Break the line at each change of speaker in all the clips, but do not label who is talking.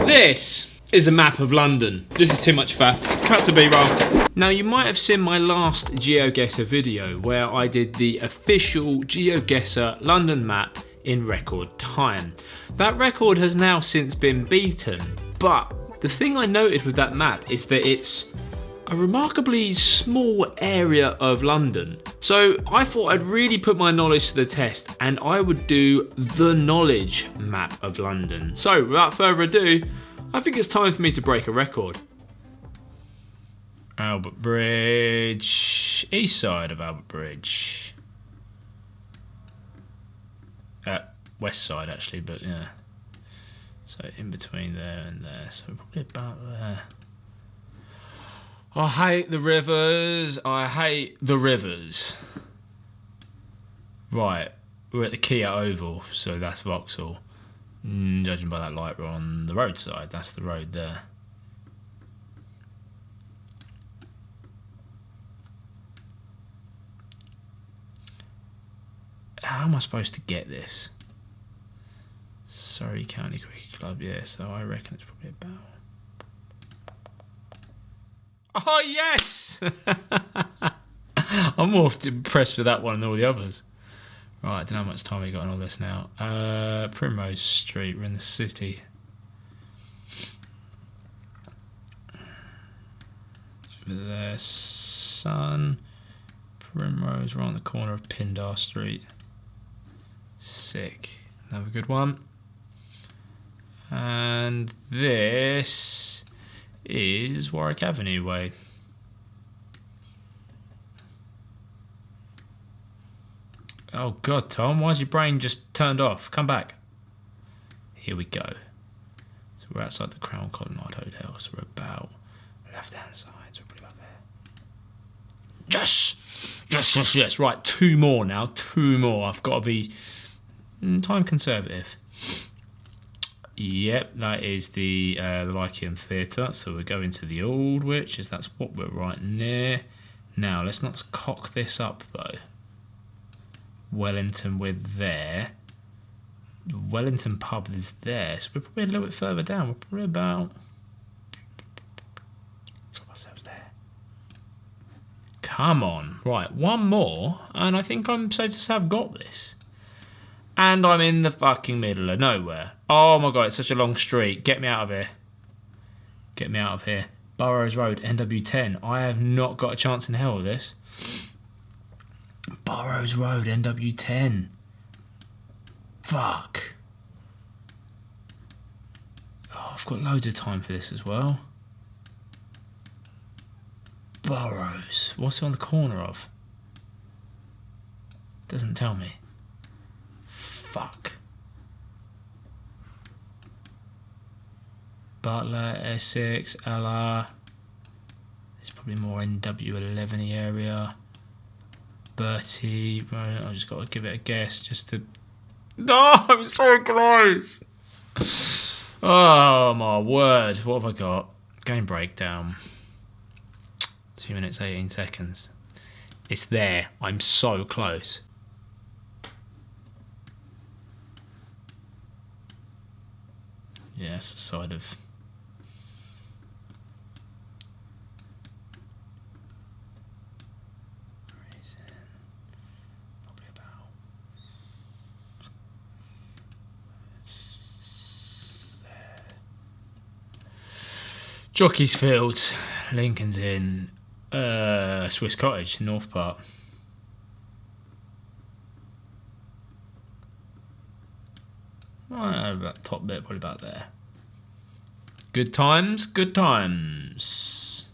This is a map of London. This is too much faff. Cut to B-roll. Now you might have seen my last GeoGuessr video where I did the official GeoGuessr London map in record time. That record has now since been beaten, but the thing I noticed with that map is that it's a remarkably small area of London. So I thought I'd really put my knowledge to the test and I would do the knowledge map of London. So without further ado, I think it's time for me to break a record. Albert Bridge, east side of Albert Bridge. West side actually, but yeah. So in between there and there, so probably about there. I hate the rivers, I hate the rivers. Right, we're at the Kia Oval, so that's Vauxhall. Judging by that light, we're on the roadside, that's the road there. How am I supposed to get this? Surrey County Cricket Club, yeah, so I reckon it's probably about... Oh, yes! I'm more impressed with that one than all the others. Right, I don't know how much time we got on all this now. Primrose Street, we're in the city. Over there, Sun. Primrose, we're on the corner of Pindar Street. Sick. Another good one. And this is Warwick Avenue way. Oh God, Tom, why's your brain just turned off? Come back. Here we go. So we're outside the Crown Colonnade Hotel, so we're about left hand side, so we're probably about there. Yes! Yes, yes, yes. Right, two more now, two more. I've got to be time conservative. Yep, that is the Lyceum Theatre. So we're going to the Aldwych, as that's what we're right near. Now, let's not cock this up though. Wellington, we're there. The Wellington pub is there, so we're probably a little bit further down. We're probably about... Drop ourselves there. Come on. Right, one more, and I think I'm safe to say I've got this. And I'm in the fucking middle of nowhere. Oh my God, it's such a long street. Get me out of here. Get me out of here. Burrows Road, NW10. I have not got a chance in hell with this. Burrows Road, NW10. Fuck. Oh, I've got loads of time for this as well. Burrows. What's it on the corner of? Doesn't tell me. Fuck. Butler, Essex, LR. It's probably more NW11 area. Bertie, right, I've just got to give it a guess just to... No, I'm so close! Oh my word, what have I got? Game breakdown. 2 minutes 18 seconds. It's there, I'm so close. Yes, the side of... Probably about... there. Jockey's Field, Lincoln's Inn, Swiss Cottage, North Part. That top bit, probably about there. Good times, good times.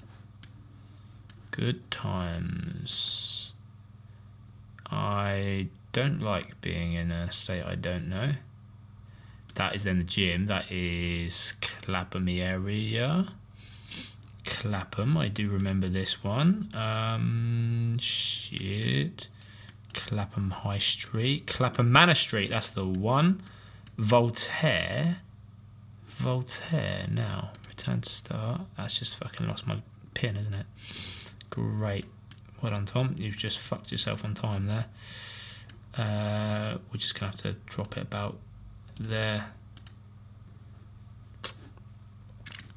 Good times. I don't like being in a state I don't know. That is then the gym. That is Clapham area. Clapham, I do remember this one. Shit. Clapham High Street. Clapham Manor Street, that's the one. Voltaire now. Return to start. That's just fucking lost my pin, isn't it? Great. Well done, Tom. You've just fucked yourself on time there. We're just going to have to drop it about there.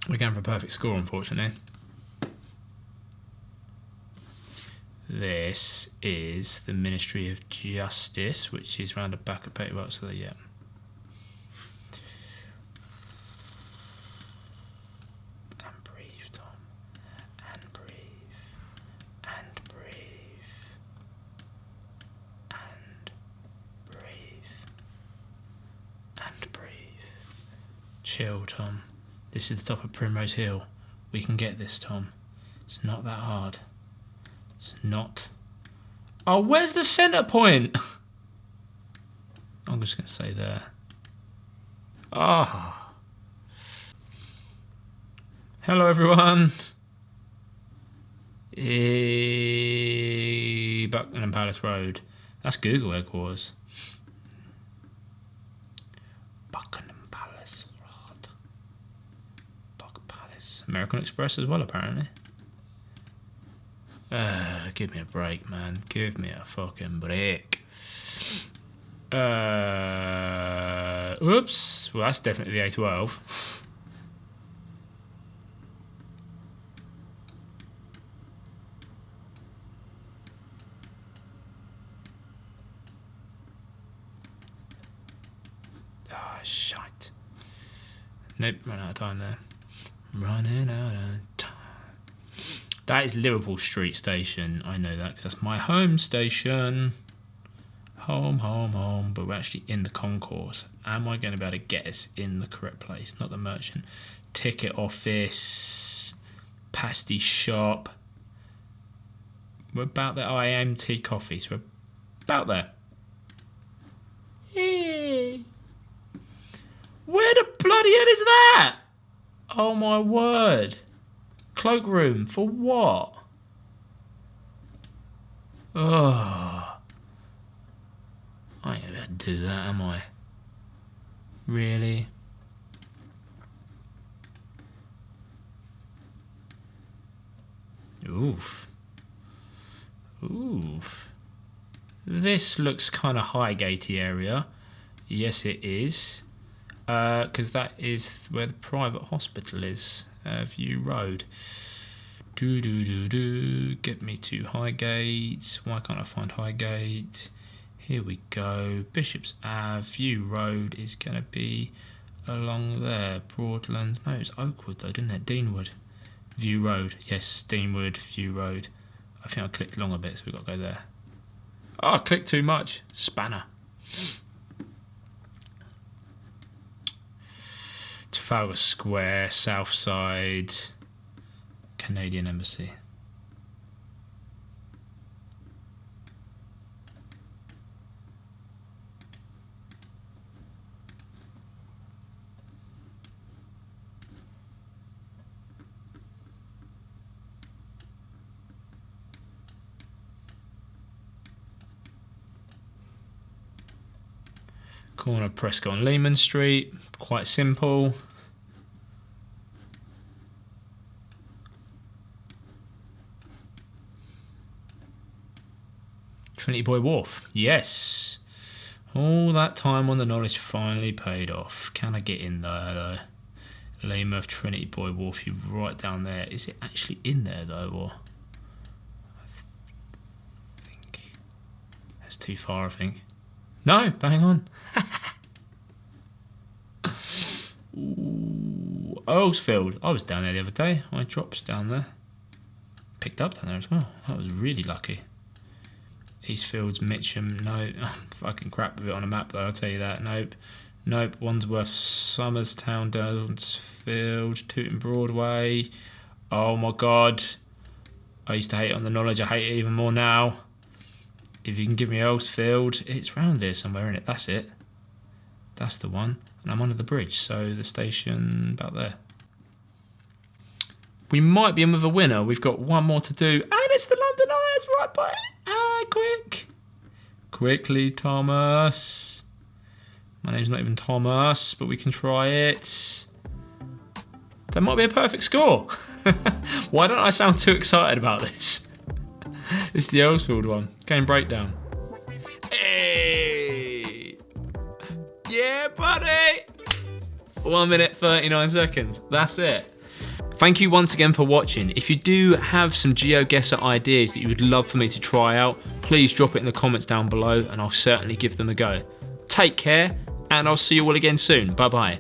We're going for a perfect score, unfortunately. This is the Ministry of Justice, which is round the back of paperwork, so yeah. And breathe, Tom. And breathe. And breathe. And breathe. And breathe. Chill, Tom. This is the top of Primrose Hill. We can get this, Tom. It's not that hard. It's not. Oh, where's the centre point? I'm just going to say there. Ah. Oh. Hello, everyone. Buckingham Palace Road. That's Google headquarters. Buckingham Palace Road. Buckingham Palace. American Express as well, apparently. Give me a break, man. Give me a fucking break. Oops. Well, that's definitely the A12. Ah, shite. Nope, run out of time there. Running out of time. That is Liverpool Street Station. I know that because that's my home station. Home, home, home. But we're actually in the concourse. Am I going to be able to get us in the correct place? Not the merchant. Ticket office. Pasty shop. We're about there. Oh, AMT coffee. So we're about there. Hey. Where the bloody hell is that? Oh my word. Cloakroom for what? Oh, I ain't gonna be able to do that, am I? Really? Oof. Oof. This looks kind of Highgatey area. Yes, it is. Because that is where the private hospital is. View Road. Get me to Highgate. Why can't I find Highgate? Here we go. Bishop's Ave. View Road is going to be along there. Broadlands. No, it's Oakwood though, didn't it? Deanwood. View Road. Yes, Deanwood. View Road. I think I clicked long a bit, so we've got to go there. Oh, I clicked too much. Spanner. Trafalgar Square, Southside, Canadian Embassy. Corner Prescott and Lehman Street, quite simple. Trinity Buoy Wharf, yes. All that time on the knowledge finally paid off. Can I get in there though? Weymouth, Trinity Buoy Wharf, you're right down there. Is it actually in there though, or? I think that's too far, I think. No, bang on. Ooh, Earlsfield. I was down there the other day. My drops down there. Picked up down there as well. That was really lucky. Eastfields, Mitcham. No, fucking crap with it on a map though, I'll tell you that. Nope. Nope. Wandsworth, Somerstown, Downsfield, Tooting Broadway. Oh my god. I used to hate it on the knowledge. I hate it even more now. If you can give me Earlsfield, it's round there somewhere, isn't it? That's it. That's the one. And I'm under the bridge, so the station about there. We might be in with a winner. We've got one more to do. And it's the London Eye. It's right by it. Ah, quick. Quickly, Thomas. My name's not even Thomas, but we can try it. That might be a perfect score. Why don't I sound too excited about this? It's the Earlsfield one. Game breakdown. Hey! Yeah, buddy! 1 minute, 39 seconds. That's it. Thank you once again for watching. If you do have some GeoGuessr ideas that you would love for me to try out, please drop it in the comments down below and I'll certainly give them a go. Take care, and I'll see you all again soon. Bye bye.